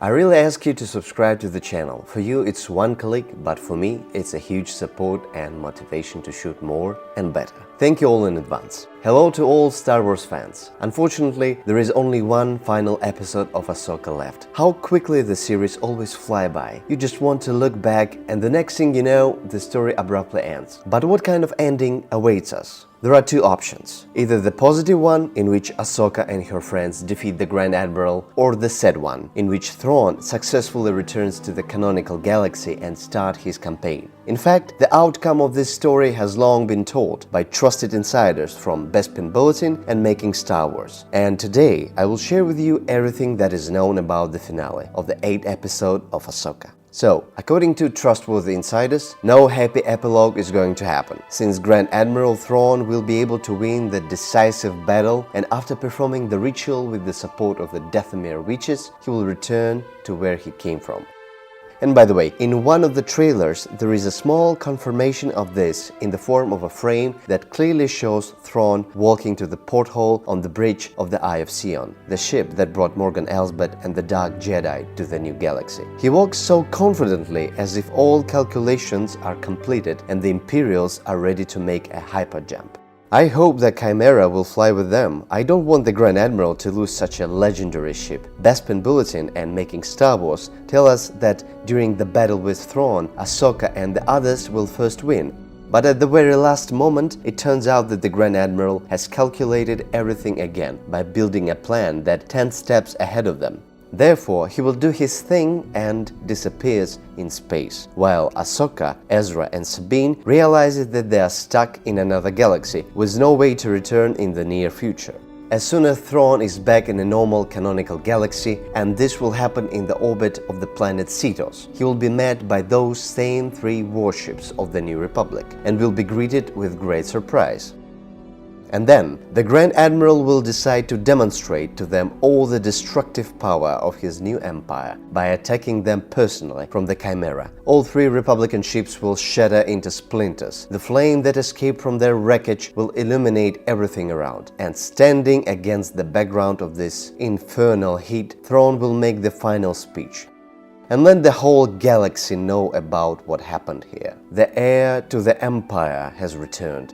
I really ask you to subscribe to the channel. For you, it's one click, but for me, it's a huge support and motivation to shoot more and better. Thank you all in advance. Hello to all Star Wars fans. Unfortunately, there is only one final episode of Ahsoka left. How quickly the series always fly by. You just want to look back and the next thing you know, the story abruptly ends. But what kind of ending awaits us? There are two options. Either the positive one, in which Ahsoka and her friends defeat the Grand Admiral, or the sad one, in which Thrawn successfully returns to the canonical galaxy and starts his campaign. In fact, the outcome of this story has long been told by trusted insiders from Bespin Bulletin and Making Star Wars. And today, I will share with you everything that is known about the finale of the 8th episode of Ahsoka. So, according to trustworthy insiders, no happy epilogue is going to happen, since Grand Admiral Thrawn will be able to win the decisive battle, and after performing the ritual with the support of the Dathomir witches, he will return to where he came from. And by the way, in one of the trailers, there is a small confirmation of this in the form of a frame that clearly shows Thrawn walking to the porthole on the bridge of the Eye of Sion, the ship that brought Morgan Elsbeth and the Dark Jedi to the new galaxy. He walks so confidently as if all calculations are completed and the Imperials are ready to make a hyper jump. I hope the Chimera will fly with them. I don't want the Grand Admiral to lose such a legendary ship. Bespin Bulletin and Making Star Wars tell us that during the battle with Thrawn, Ahsoka and the others will first win. But at the very last moment, it turns out that the Grand Admiral has calculated everything again by building a plan that 10 steps ahead of them. Therefore, he will do his thing and disappears in space, while Ahsoka, Ezra and Sabine realizes that they are stuck in another galaxy with no way to return in the near future. As soon as Thrawn is back in a normal canonical galaxy, and this will happen in the orbit of the planet Cetos, he will be met by those same 3 warships of the New Republic and will be greeted with great surprise. And then, the Grand Admiral will decide to demonstrate to them all the destructive power of his new empire by attacking them personally from the Chimera. All 3 Republican ships will shatter into splinters. The flame that escaped from their wreckage will illuminate everything around. And standing against the background of this infernal heat, Thrawn will make the final speech and let the whole galaxy know about what happened here. The heir to the empire has returned.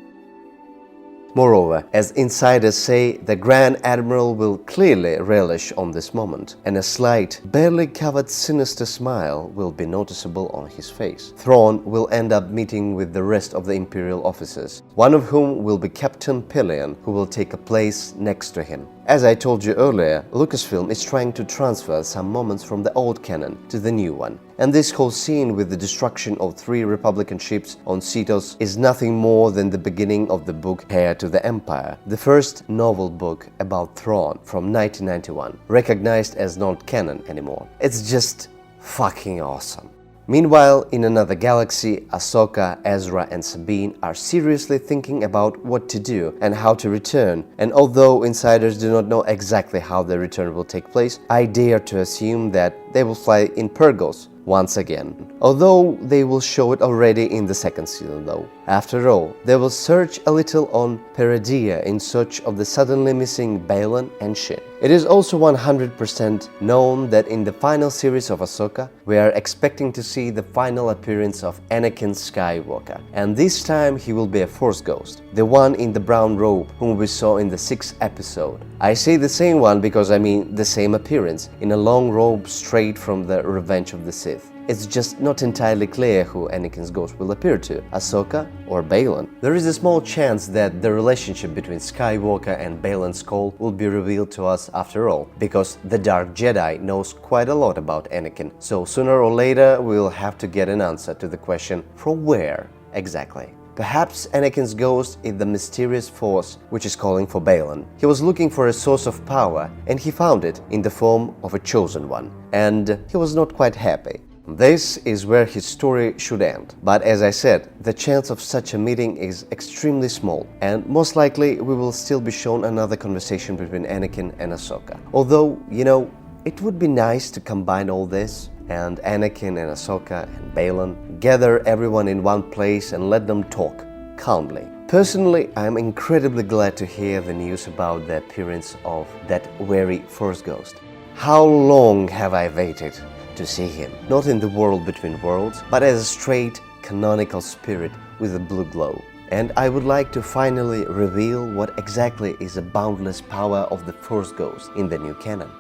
Moreover, as insiders say, the Grand Admiral will clearly relish on this moment, and a slight, barely covered sinister smile will be noticeable on his face. Thrawn will end up meeting with the rest of the Imperial officers, one of whom will be Captain Pelion, who will take a place next to him. As I told you earlier, Lucasfilm is trying to transfer some moments from the old canon to the new one. And this whole scene with the destruction of 3 Republican ships on Cetos is nothing more than the beginning of the book Heir to the Empire, the first novel book about Thrawn from 1991, recognized as not canon anymore. It's just fucking awesome. Meanwhile, in another galaxy, Ahsoka, Ezra and Sabine are seriously thinking about what to do and how to return, and although insiders do not know exactly how the return will take place, I dare to assume that they will fly in Purgos once again. Although they will show it already in the 2nd season though. After all, they will search a little on Peridea in search of the suddenly missing Baylan and Shin. It is also 100% known that in the final series of Ahsoka, we are expecting to see the final appearance of Anakin Skywalker, and this time he will be a Force ghost, the one in the brown robe whom we saw in the 6th episode. I say the same one because I mean the same appearance, in a long robe straight from the Revenge of the Sith. It's just not entirely clear who Anakin's ghost will appear to, Ahsoka or Baylan. There is a small chance that the relationship between Skywalker and Baylan Skoll will be revealed to us after all, because the Dark Jedi knows quite a lot about Anakin, so sooner or later we'll have to get an answer to the question, from where exactly? Perhaps Anakin's ghost is the mysterious force which is calling for Baylan. He was looking for a source of power, and he found it in the form of a chosen one, and he was not quite happy. This is where his story should end. But as I said, the chance of such a meeting is extremely small, and most likely we will still be shown another conversation between Anakin and Ahsoka. Although, you know, it would be nice to combine all this, and Anakin and Ahsoka and Baylan gather everyone in one place and let them talk calmly. Personally, I am incredibly glad to hear the news about the appearance of that wary Force ghost. How long have I waited to see him? Not in the world between worlds, but as a straight, canonical spirit with a blue glow. And I would like to finally reveal what exactly is the boundless power of the Force Ghost in the new canon.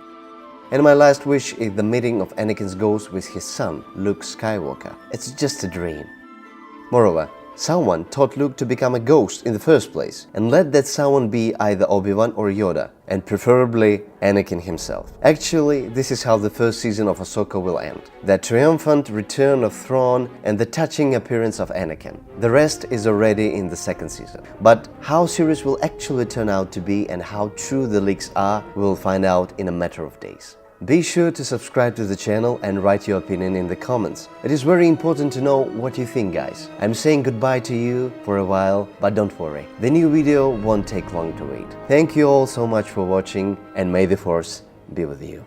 And my last wish is the meeting of Anakin's ghost with his son, Luke Skywalker. It's just a dream. Moreover, someone taught Luke to become a ghost in the first place, and let that someone be either Obi-Wan or Yoda, and preferably Anakin himself. Actually, this is how the first season of Ahsoka will end. The triumphant return of Thrawn and the touching appearance of Anakin. The rest is already in the second season. But how serious will actually turn out to be and how true the leaks are, we'll find out in a matter of days. Be sure to subscribe to the channel and write your opinion in the comments. It is very important to know what you think, guys. I'm saying goodbye to you for a while, but don't worry, the new video won't take long to wait. Thank you all so much for watching, and may the Force be with you.